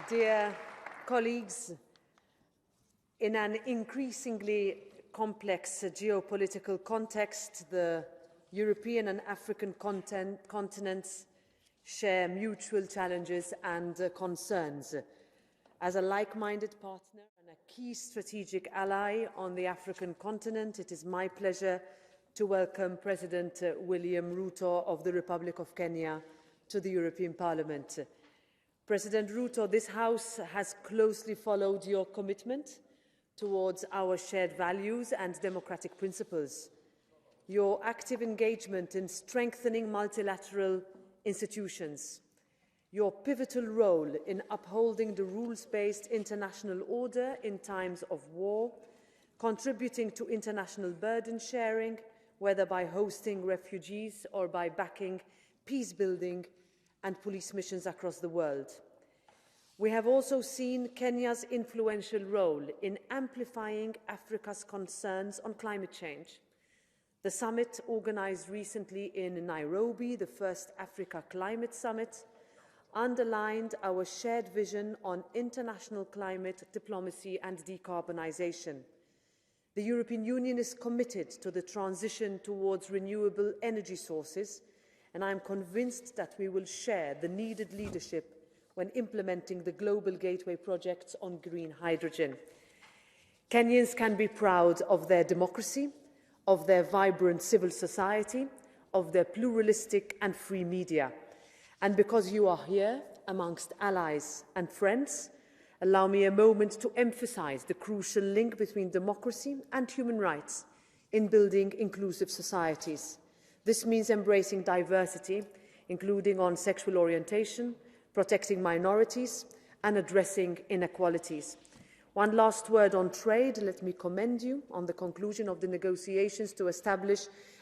Dear colleagues, in an increasingly complex geopolitical context, the European and African continents share mutual challenges and concerns. As a like-minded partner and a key strategic ally on the African continent, it is my pleasure to welcome President William Ruto of the Republic of Kenya to the European Parliament. President Ruto, this House has closely followed your commitment towards our shared values and democratic principles. Your active engagement in strengthening multilateral institutions, your pivotal role in upholding the rules-based international order in times of war, contributing to international burden sharing, whether by hosting refugees or by backing peace-building and police missions across the world. We have also seen Kenya's influential role in amplifying Africa's concerns on climate change. The summit, organized recently in Nairobi, the first Africa Climate Summit, underlined our shared vision on international climate diplomacy and decarbonization. The European Union is committed to the transition towards renewable energy sources, and I am convinced that we will share the needed leadership when implementing the global gateway projects on green hydrogen. Kenyans can be proud of their democracy, of their vibrant civil society, of their pluralistic and free media. And because you are here amongst allies and friends, allow me a moment to emphasize the crucial link between democracy and human rights in building inclusive societies. This means embracing diversity, including on sexual orientation, protecting minorities, and addressing inequalities. One last word on trade. Let me commend you on the conclusion of the negotiations to establish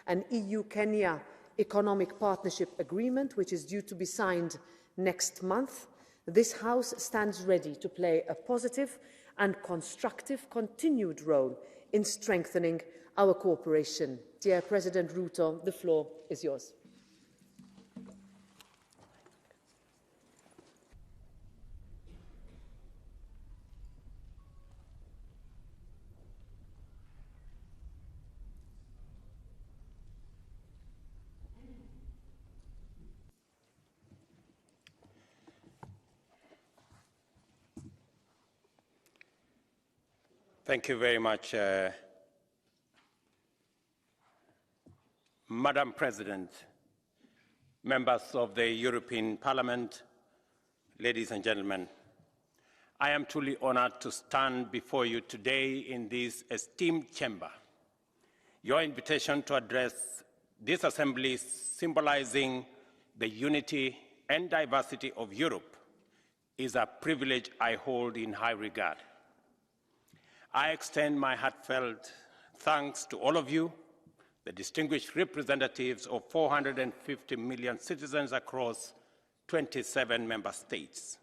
an EU-Kenya economic partnership agreement, which is due to be signed next month. This House stands ready to play a positive and constructive continued role in strengthening our cooperation. Dear President Ruto, the floor is yours. Thank you very much, Madam President, members of the European Parliament, ladies and gentlemen. I am truly honored to stand before you today in this esteemed chamber. Your invitation to address this assembly, symbolizing the unity and diversity of Europe, is a privilege I hold in high regard. I extend my heartfelt thanks to all of you, the distinguished representatives of 450 million citizens across 27 member states.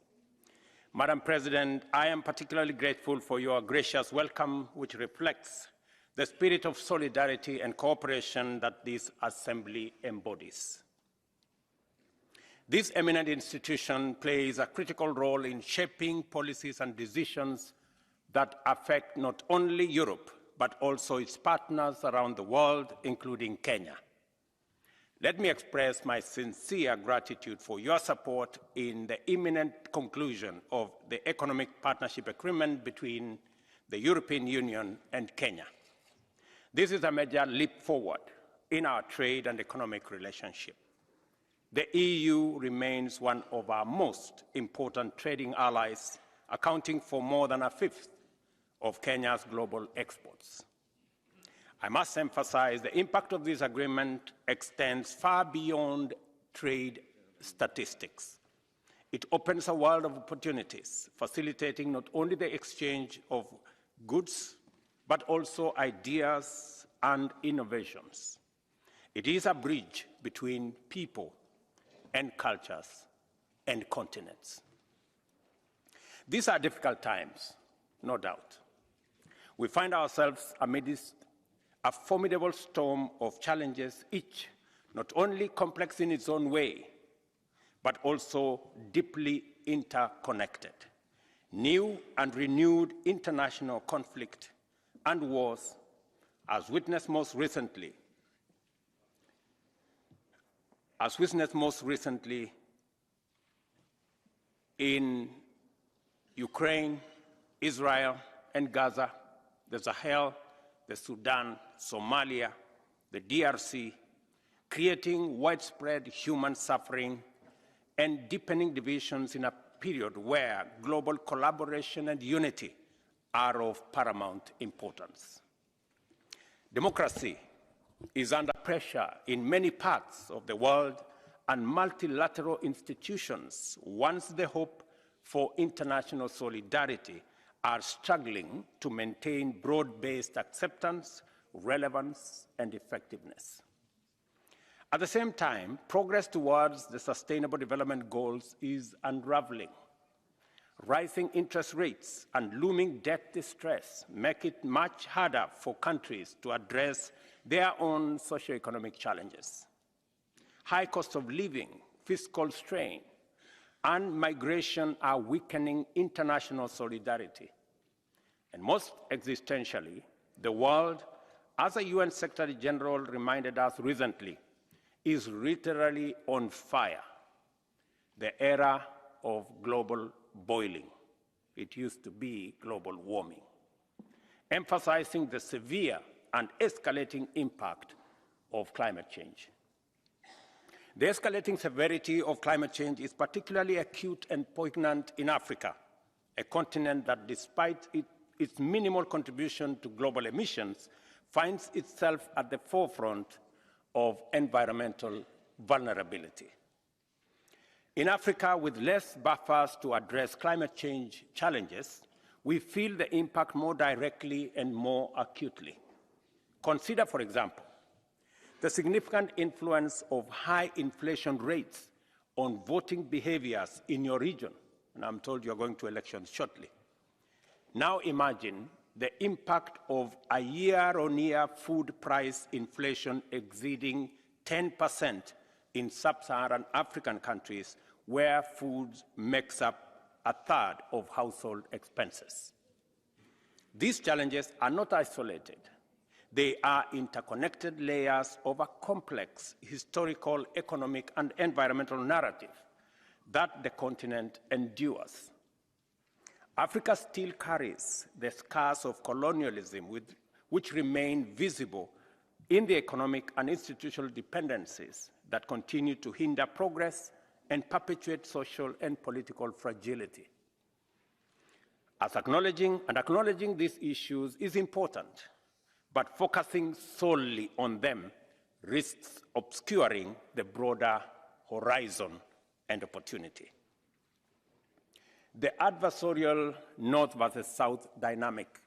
Madam President, I am particularly grateful for your gracious welcome, which reflects the spirit of solidarity and cooperation that this assembly embodies. This eminent institution plays a critical role in shaping policies and decisions that affect not only Europe, but also its partners around the world, including Kenya. Let me express my sincere gratitude for your support in the imminent conclusion of the Economic Partnership Agreement between the European Union and Kenya. This is a major leap forward in our trade and economic relationship. The EU remains one of our most important trading allies, accounting for more than a fifth of Kenya's global exports. I must emphasize the impact of this agreement extends far beyond trade statistics. It opens a world of opportunities, facilitating not only the exchange of goods, but also ideas and innovations. It is a bridge between people and cultures and continents. These are difficult times, no doubt. We find ourselves amidst a formidable storm of challenges, each not only complex in its own way, but also deeply interconnected. New and renewed international conflict and wars, as witnessed most recently in Ukraine, Israel, and Gaza, the Sahel, the Sudan, Somalia, the DRC, creating widespread human suffering and deepening divisions in a period where global collaboration and unity are of paramount importance. Democracy is under pressure in many parts of the world, and multilateral institutions, once the hope for international solidarity, are struggling to maintain broad-based acceptance, relevance, and effectiveness. At the same time, progress towards the Sustainable Development Goals is unraveling. Rising interest rates and looming debt distress make it much harder for countries to address their own socioeconomic challenges. High cost of living, fiscal strain, and migration are weakening international solidarity. And most existentially, the world, as a UN Secretary General reminded us recently, is literally on fire. The era of global boiling. It used to be global warming, emphasizing the severe and escalating impact of climate change. The escalating severity of climate change is particularly acute and poignant in Africa, a continent that, despite its minimal contribution to global emissions, finds itself at the forefront of environmental vulnerability. In Africa, with less buffers to address climate change challenges, we feel the impact more directly and more acutely. Consider, for example, the significant influence of high inflation rates on voting behaviors in your region, and I'm told you're going to elections shortly. Now imagine the impact of a year-on-year food price inflation exceeding 10% in sub-Saharan African countries, where food makes up a third of household expenses. These challenges are not isolated. They are interconnected layers of a complex historical, economic, and environmental narrative that the continent endures. Africa still carries the scars of colonialism, which remain visible in the economic and institutional dependencies that continue to hinder progress and perpetuate social and political fragility. Acknowledging these issues is important, but focusing solely on them risks obscuring the broader horizon and opportunity. The adversarial North versus South dynamic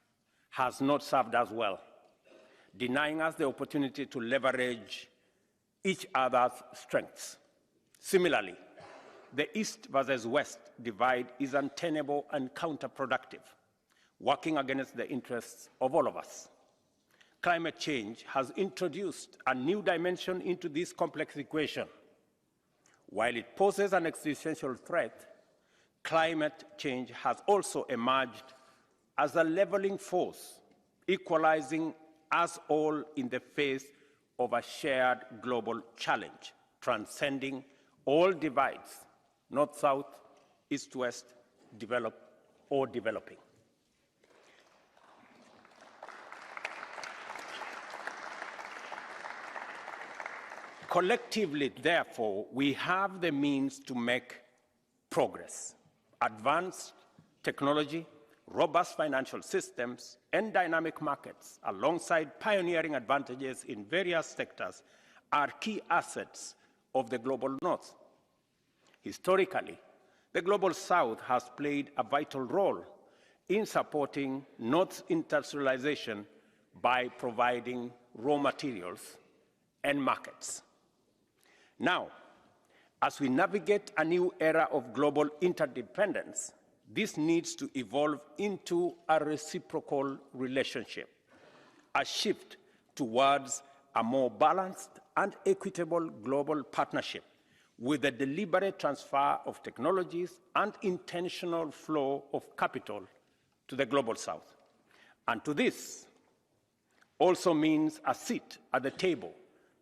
has not served us well, denying us the opportunity to leverage each other's strengths. Similarly, the East versus West divide is untenable and counterproductive, working against the interests of all of us. Climate change has introduced a new dimension into this complex equation. While it poses an existential threat, climate change has also emerged as a leveling force, equalizing us all in the face of a shared global challenge, transcending all divides, north-south, east-west, developed or developing. Collectively, therefore, we have the means to make progress. Advanced technology, robust financial systems, and dynamic markets, alongside pioneering advantages in various sectors, are key assets of the global North. Historically, the global South has played a vital role in supporting North's industrialization by providing raw materials and markets. Now, as we navigate a new era of global interdependence, this needs to evolve into a reciprocal relationship, a shift towards a more balanced and equitable global partnership with the deliberate transfer of technologies and intentional flow of capital to the Global South. And to this also means a seat at the table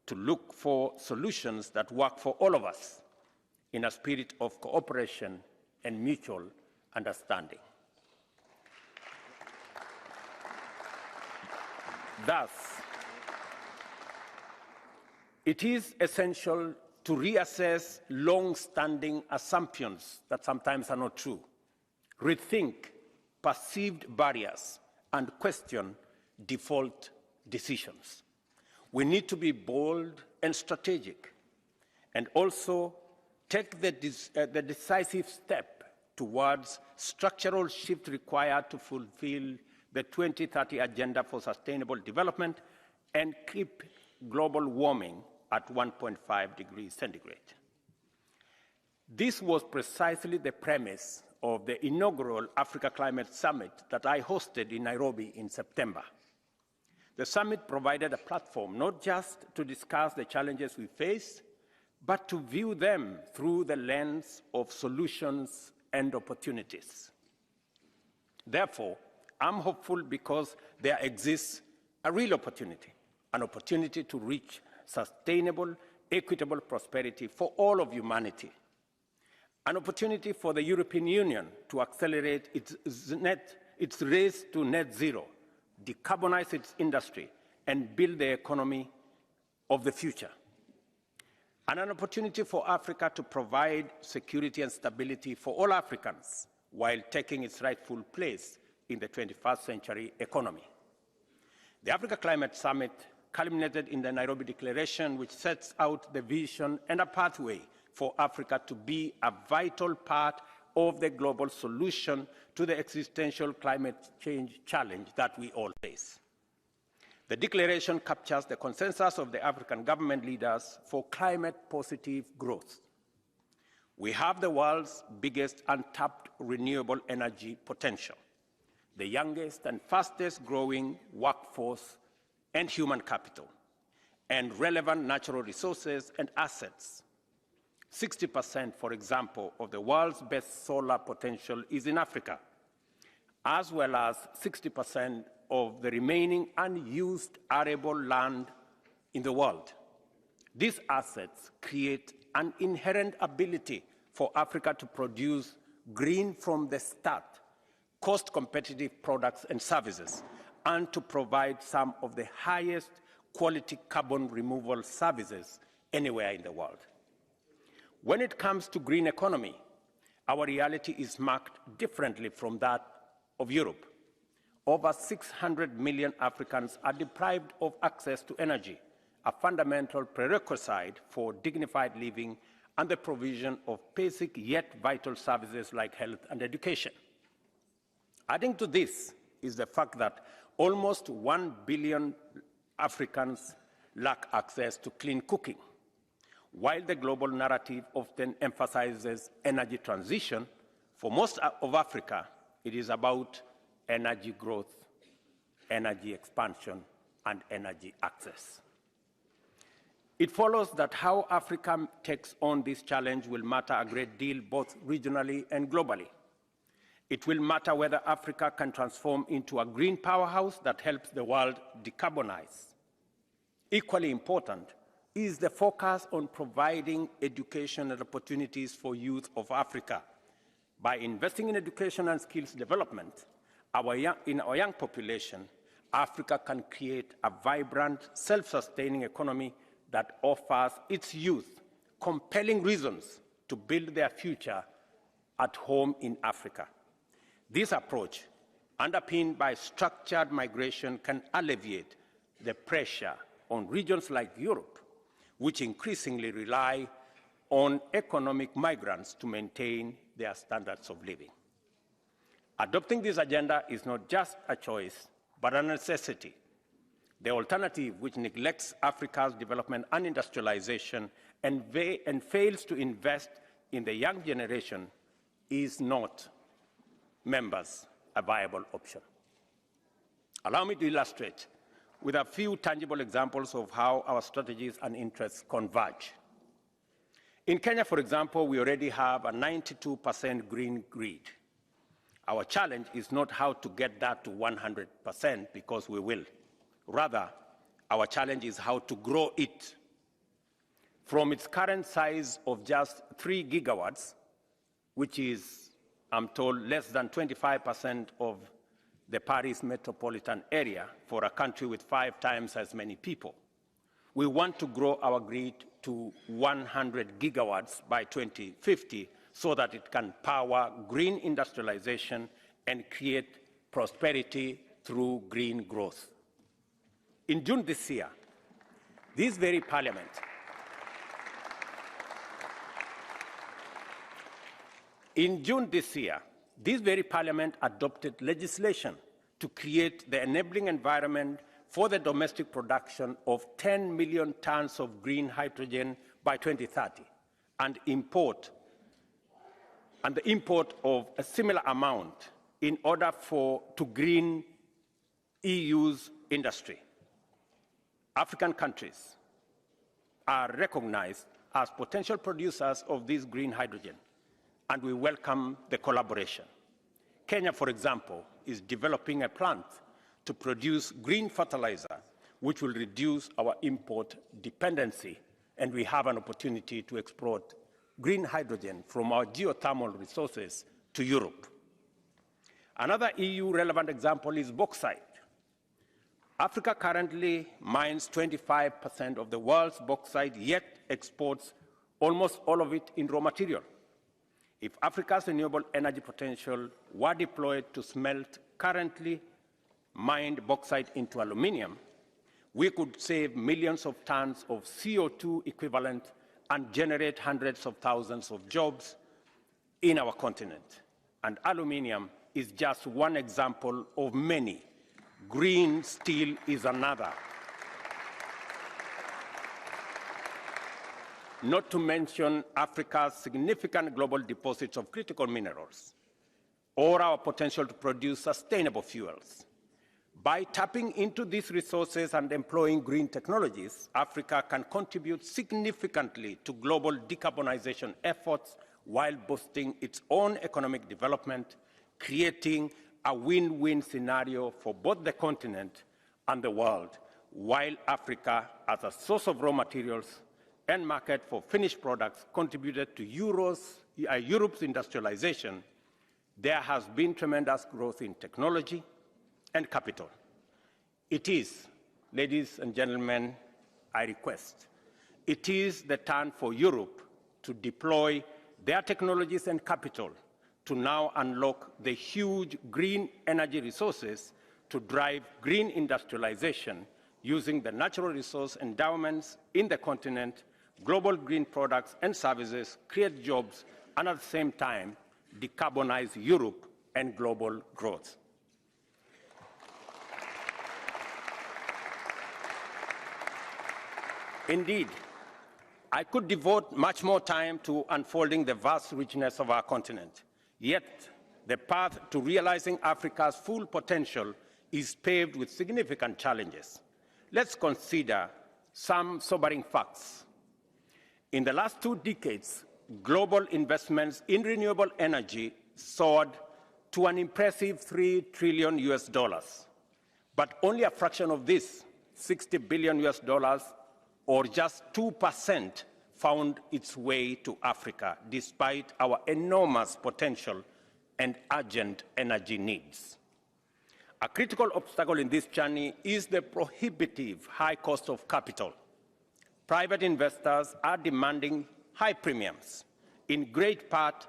to look for solutions that work for all of us in a spirit of cooperation and mutual understanding. Thus, it is essential to reassess long-standing assumptions that sometimes are not true, rethink perceived barriers, and question default decisions. We need to be bold and strategic, and also take the decisive step towards structural shift required to fulfill the 2030 Agenda for Sustainable Development and keep global warming at 1.5 degrees centigrade. This was precisely the premise of the inaugural Africa Climate Summit that I hosted in Nairobi in September. The summit provided a platform not just to discuss the challenges we face, but to view them through the lens of solutions and opportunities. Therefore, I'm hopeful because there exists a real opportunity, an opportunity to reach sustainable, equitable prosperity for all of humanity, an opportunity for the European Union to accelerate its race to net zero, decarbonize its industry, and build the economy of the future, and an opportunity for Africa to provide security and stability for all Africans while taking its rightful place in the 21st century economy. The Africa Climate Summit culminated in the Nairobi Declaration, which sets out the vision and a pathway for Africa to be a vital part of the global solution to the existential climate change challenge that we all face. The declaration captures the consensus of the African government leaders for climate-positive growth. We have the world's biggest untapped renewable energy potential, the youngest and fastest growing workforce and human capital, and relevant natural resources and assets. 60%, for example, of the world's best solar potential is in Africa, as well as 60% of the remaining unused arable land in the world. These assets create an inherent ability for Africa to produce green from the start, cost-competitive products and services, and to provide some of the highest quality carbon removal services anywhere in the world. When it comes to green economy, our reality is marked differently from that of Europe. Over 600 million Africans are deprived of access to energy, a fundamental prerequisite for dignified living and the provision of basic yet vital services like health and education. Adding to this is the fact that almost 1 billion Africans lack access to clean cooking. While the global narrative often emphasizes energy transition, for most of Africa, it is about energy growth, energy expansion, and energy access. It follows that how Africa takes on this challenge will matter a great deal both regionally and globally. It will matter whether Africa can transform into a green powerhouse that helps the world decarbonize. Equally important is the focus on providing education and opportunities for youth of Africa. By investing in education and skills development, in our young population, Africa can create a vibrant, self-sustaining economy that offers its youth compelling reasons to build their future at home in Africa. This approach, underpinned by structured migration, can alleviate the pressure on regions like Europe, which increasingly rely on economic migrants to maintain their standards of living. Adopting this agenda is not just a choice, but a necessity. The alternative, which neglects Africa's development and industrialization and fails to invest in the young generation, is not, members, a viable option. Allow me to illustrate with a few tangible examples of how our strategies and interests converge. In Kenya, for example, we already have a 92% green grid. Our challenge is not how to get that to 100%, because we will. Rather, our challenge is how to grow it from its current size of just 3 gigawatts, which is, I'm told, less than 25% of the Paris metropolitan area for a country with 5 times as many people. We want to grow our grid to 100 gigawatts by 2050 so that it can power green industrialization and create prosperity through green growth. In June this year, this very parliament adopted legislation to create the enabling environment for the domestic production of 10 million tons of green hydrogen by 2030 and the import of a similar amount in order to green EU's industry. African countries are recognized as potential producers of this green hydrogen, and we welcome the collaboration. Kenya, for example, is developing a plant to produce green fertilizer, which will reduce our import dependency, and we have an opportunity to export green hydrogen from our geothermal resources to Europe. Another EU-relevant example is bauxite. Africa currently mines 25% of the world's bauxite, yet exports almost all of it in raw material. If Africa's renewable energy potential were deployed to smelt currently mined bauxite into aluminium, we could save millions of tons of CO2 equivalent and generate hundreds of thousands of jobs in our continent. And aluminium is just one example of many. Green steel is another. Not to mention Africa's significant global deposits of critical minerals, or our potential to produce sustainable fuels. By tapping into these resources and employing green technologies, Africa can contribute significantly to global decarbonization efforts while boosting its own economic development, creating a win-win scenario for both the continent and the world, while Africa, as a source of raw materials and market for finished products, contributed to Europe's industrialization. There has been tremendous growth in technology and capital. It is, ladies and gentlemen, I request, it is the turn for Europe to deploy their technologies and capital to now unlock the huge green energy resources to drive green industrialization using the natural resource endowments in the continent, global green products and services, create jobs, and at the same time, decarbonize Europe and global growth. Indeed, I could devote much more time to unfolding the vast richness of our continent. Yet, the path to realizing Africa's full potential is paved with significant challenges. Let's consider some sobering facts. In the last 2 decades, global investments in renewable energy soared to an impressive $3 trillion US. But only a fraction of this, $60 billion US, or just 2%, found its way to Africa, despite our enormous potential and urgent energy needs. A critical obstacle in this journey is the prohibitive high cost of capital. Private investors are demanding high premiums, in great part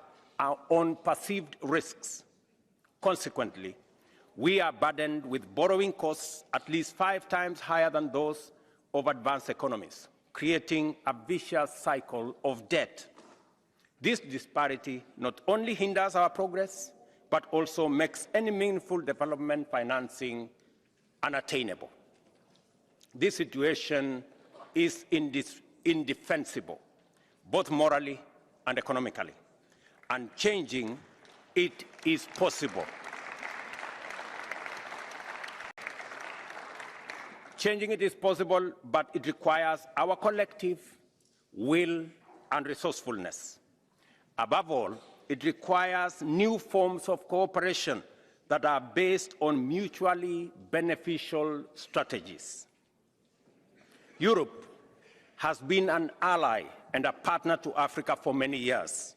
on perceived risks. Consequently, we are burdened with borrowing costs at least 5 times higher than those of advanced economies, creating a vicious cycle of debt. This disparity not only hinders our progress, but also makes any meaningful development financing unattainable. This situation is indefensible, both morally and economically, and changing it is possible. Changing it is possible, but it requires our collective will and resourcefulness. Above all, it requires new forms of cooperation that are based on mutually beneficial strategies. Europe has been an ally and a partner to Africa for many years,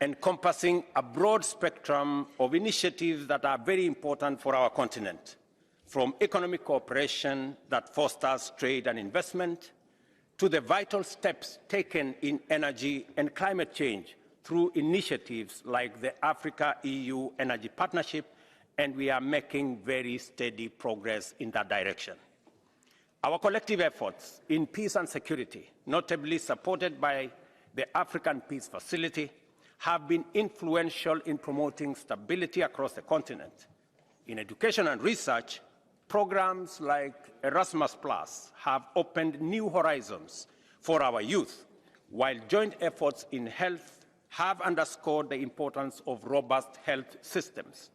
encompassing a broad spectrum of initiatives that are very important for our continent, from economic cooperation that fosters trade and investment, to the vital steps taken in energy and climate change through initiatives like the Africa-EU Energy Partnership, and we are making very steady progress in that direction. Our collective efforts in peace and security, notably supported by the African Peace Facility, have been influential in promoting stability across the continent. In education and research, programs like Erasmus+ have opened new horizons for our youth, while joint efforts in health have underscored the importance of robust health systems.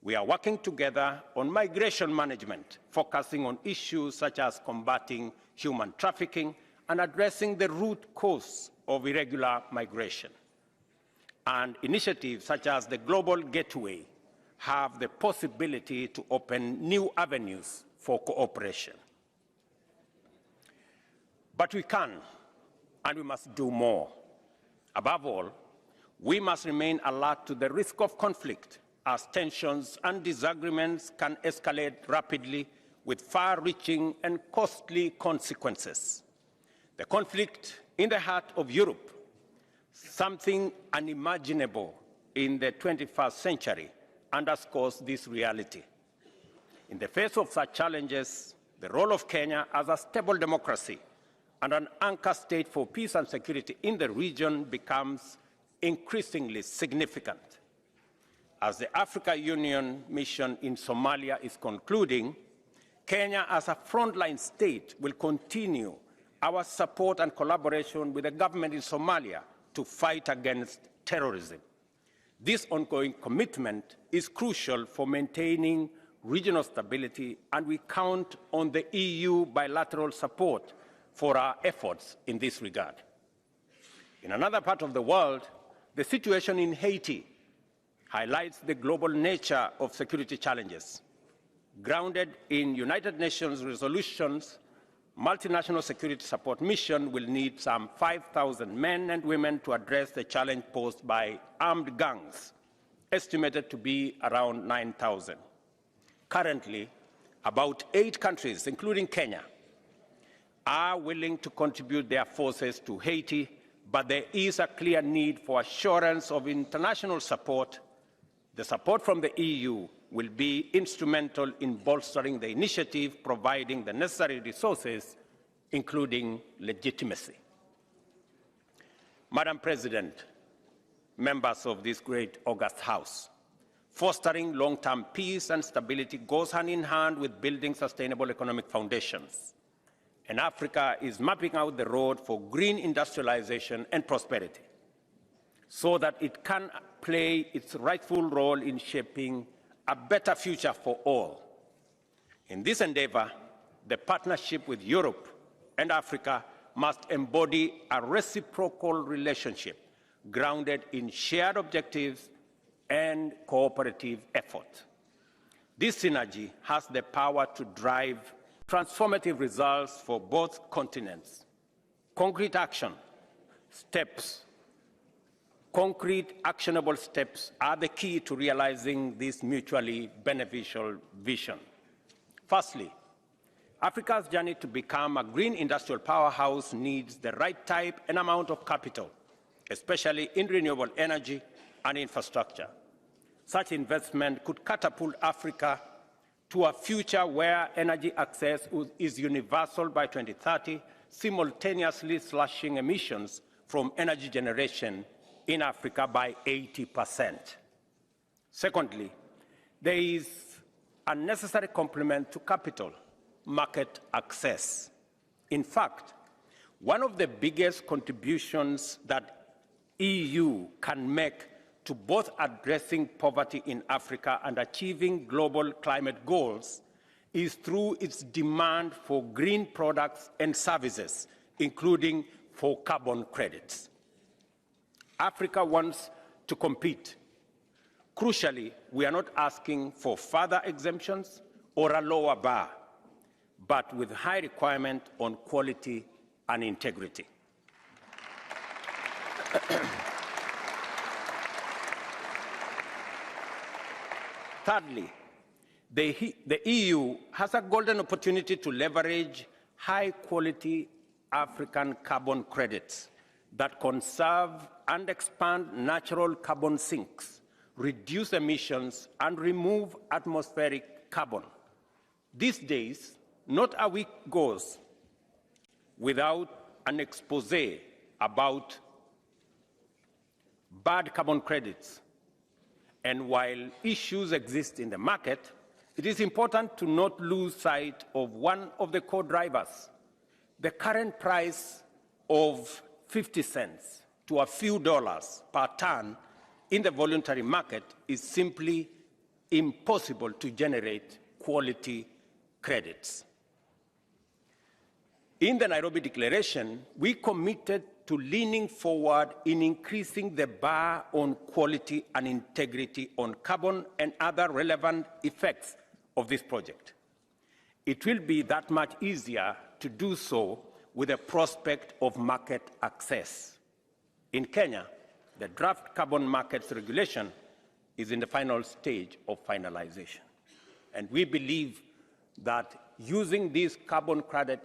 We are working together on migration management, focusing on issues such as combating human trafficking and addressing the root cause of irregular migration. And initiatives such as the Global Gateway have the possibility to open new avenues for cooperation. But we can, and we must do more. Above all, we must remain alert to the risk of conflict, as tensions and disagreements can escalate rapidly with far-reaching and costly consequences. The conflict in the heart of Europe, something unimaginable in the 21st century, underscores this reality. In the face of such challenges, the role of Kenya as a stable democracy and an anchor state for peace and security in the region becomes increasingly significant. As the Africa Union mission in Somalia is concluding, Kenya as a frontline state will continue our support and collaboration with the government in Somalia to fight against terrorism. This ongoing commitment is crucial for maintaining regional stability, and we count on the EU bilateral support for our efforts in this regard. In another part of the world, the situation in Haiti highlights the global nature of security challenges. Grounded in United Nations resolutions, multinational security support mission will need some 5,000 men and women to address the challenge posed by armed gangs, estimated to be around 9,000. Currently, about 8 countries, including Kenya, are willing to contribute their forces to Haiti, but there is a clear need for assurance of international support. The support from the EU will be instrumental in bolstering the initiative, providing the necessary resources, including legitimacy. Madam President, members of this great august House, fostering long-term peace and stability goes hand in hand with building sustainable economic foundations. And Africa is mapping out the road for green industrialization and prosperity, so that it can play its rightful role in shaping a better future for all. In this endeavor, the partnership with Europe and Africa must embody a reciprocal relationship grounded in shared objectives and cooperative effort. This synergy has the power to drive transformative results for both continents. Concrete actionable steps are the key to realizing this mutually beneficial vision. Firstly, Africa's journey to become a green industrial powerhouse needs the right type and amount of capital, especially in renewable energy and infrastructure. Such investment could catapult Africa to a future where energy access is universal by 2030, simultaneously slashing emissions from energy generation in Africa by 80%. Secondly, there is a necessary complement to capital: market access. In fact, one of the biggest contributions that EU can make to both addressing poverty in Africa and achieving global climate goals is through its demand for green products and services, including for carbon credits. Africa wants to compete. Crucially, we are not asking for further exemptions or a lower bar, but with high requirement on quality and integrity. Thirdly, the EU has a golden opportunity to leverage high-quality African carbon credits that conserve and expand natural carbon sinks, reduce emissions, and remove atmospheric carbon. These days, not a week goes without an expose about bad carbon credits. And while issues exist in the market, it is important to not lose sight of one of the core drivers. The current price of 50 cents to a few dollars per ton in the voluntary market is simply impossible to generate quality credits. In the Nairobi Declaration, we committed to leaning forward in increasing the bar on quality and integrity on carbon and other relevant effects of this project. It will be that much easier to do so with the prospect of market access. In Kenya, the draft carbon markets regulation is in the final stage of finalization. And we believe that using this carbon credit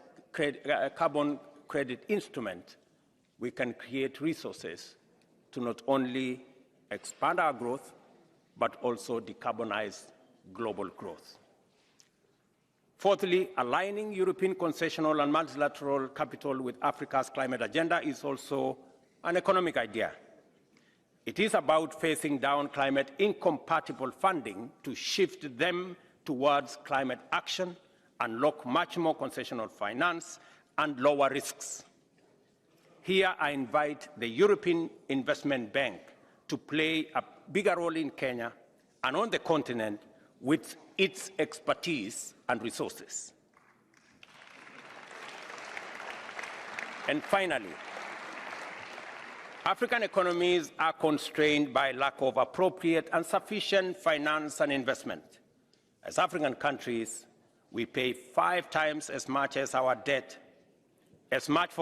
instrument, we can create resources to not only expand our growth, but also decarbonize global growth. Fourthly, aligning European concessional and multilateral capital with Africa's climate agenda is also an economic idea. It is about phasing down climate incompatible funding to shift them towards climate action, unlock much more concessional finance, and lower risks. Here I invite the European Investment Bank to play a bigger role in Kenya and on the continent with its expertise and resources. And finally, African economies are constrained by lack of appropriate and sufficient finance and investment. As African countries, we pay 5 times as much for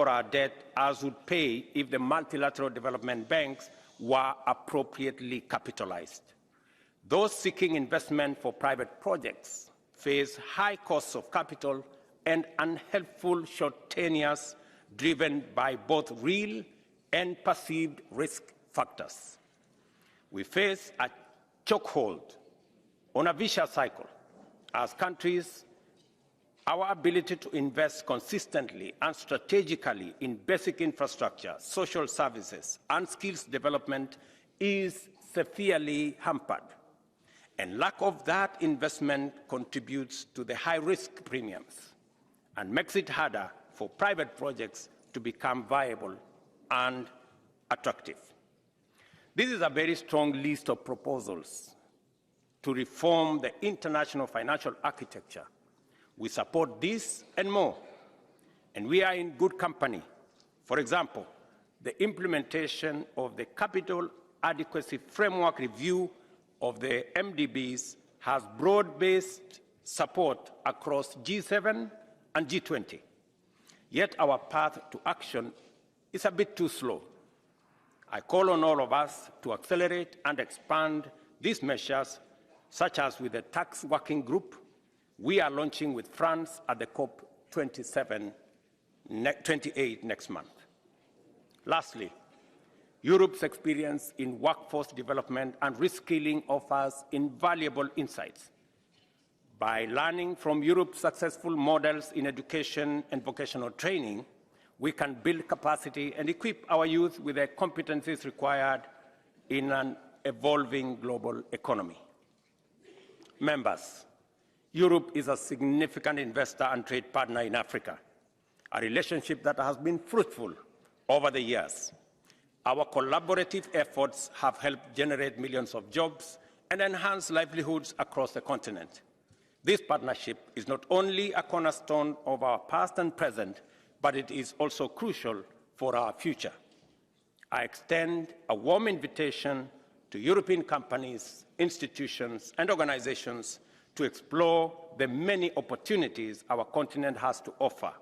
our debt as would pay if the multilateral development banks were appropriately capitalized. Those seeking investment for private projects face high costs of capital and unhelpful short tenures driven by both real and perceived risk factors. We face a chokehold on a vicious cycle. As countries, our ability to invest consistently and strategically in basic infrastructure, social services, and skills development is severely hampered. And lack of that investment contributes to the high-risk premiums and makes it harder for private projects to become viable and attractive. This is a very strong list of proposals to reform the international financial architecture. We support this and more, and we are in good company. For example, the implementation of the Capital Adequacy Framework review of the MDBs has broad-based support across G7 and G20. Yet our path to action is a bit too slow. I call on all of us to accelerate and expand these measures, such as with the tax working group we are launching with France at the COP28 next month. Lastly, Europe's experience in workforce development and reskilling offers invaluable insights. By learning from Europe's successful models in education and vocational training, we can build capacity and equip our youth with the competencies required in an evolving global economy. Members, Europe is a significant investor and trade partner in Africa, a relationship that has been fruitful over the years. Our collaborative efforts have helped generate millions of jobs and enhance livelihoods across the continent. This partnership is not only a cornerstone of our past and present, but it is also crucial for our future. I extend a warm invitation to European companies, institutions, and organizations to explore the many opportunities our continent has to offer.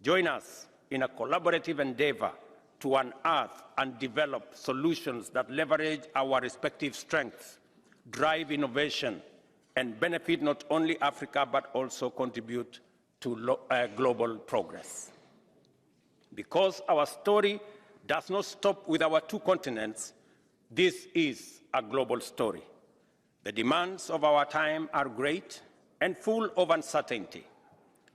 Join us in a collaborative endeavor to unearth and develop solutions that leverage our respective strengths, drive innovation, and benefit not only Africa, but also contribute to global progress. Because our story does not stop with our two continents, this is a global story. The demands of our time are great and full of uncertainty.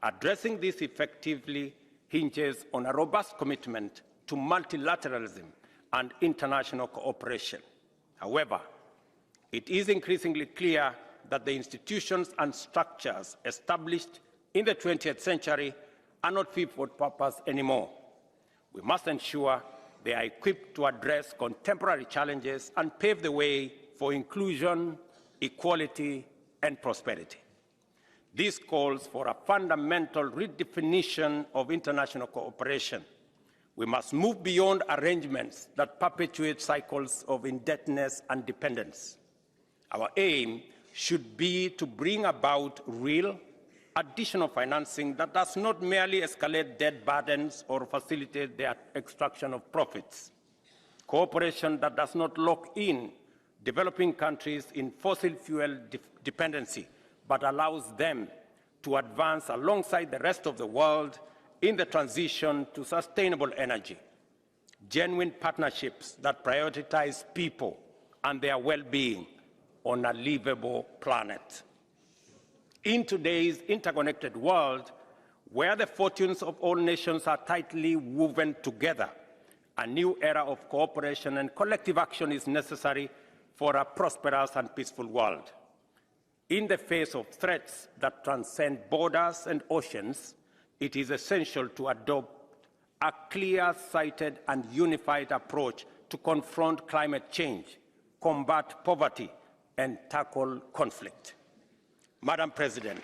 Addressing this effectively hinges on a robust commitment to multilateralism and international cooperation. However, it is increasingly clear that the institutions and structures established in the 20th century are not fit for purpose anymore. We must ensure they are equipped to address contemporary challenges and pave the way for inclusion, equality, and prosperity. This calls for a fundamental redefinition of international cooperation. We must move beyond arrangements that perpetuate cycles of indebtedness and dependence. Our aim should be to bring about real, additional financing that does not merely escalate debt burdens or facilitate the extraction of profits. Cooperation that does not lock in developing countries in fossil fuel dependency, but allows them to advance alongside the rest of the world in the transition to sustainable energy. Genuine partnerships that prioritize people and their well-being on a livable planet. In today's interconnected world, where the fortunes of all nations are tightly woven together, a new era of cooperation and collective action is necessary for a prosperous and peaceful world. In the face of threats that transcend borders and oceans, it is essential to adopt a clear-sighted and unified approach to confront climate change, combat poverty, and tackle conflict. Madam President,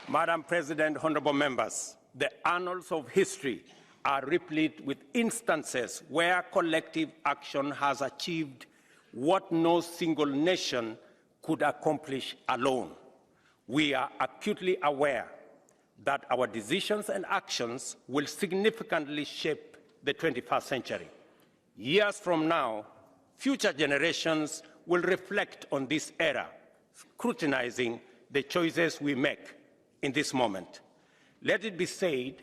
Madam President, honorable members, the annals of history are replete with instances where collective action has achieved what no single nation could accomplish alone. We are acutely aware that our decisions and actions will significantly shape the 21st century. Years from now, future generations will reflect on this era, scrutinizing the choices we make in this moment. Let it be said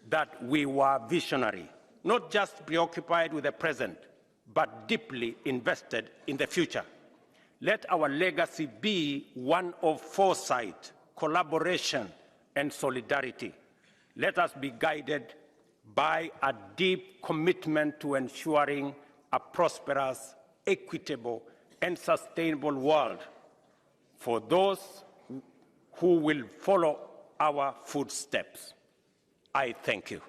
that we were visionary, not just preoccupied with the present, but deeply invested in the future. Let our legacy be one of foresight, collaboration, and solidarity. Let us be guided by a deep commitment to ensuring a prosperous, equitable, and sustainable world for those who will follow our footsteps. I thank you.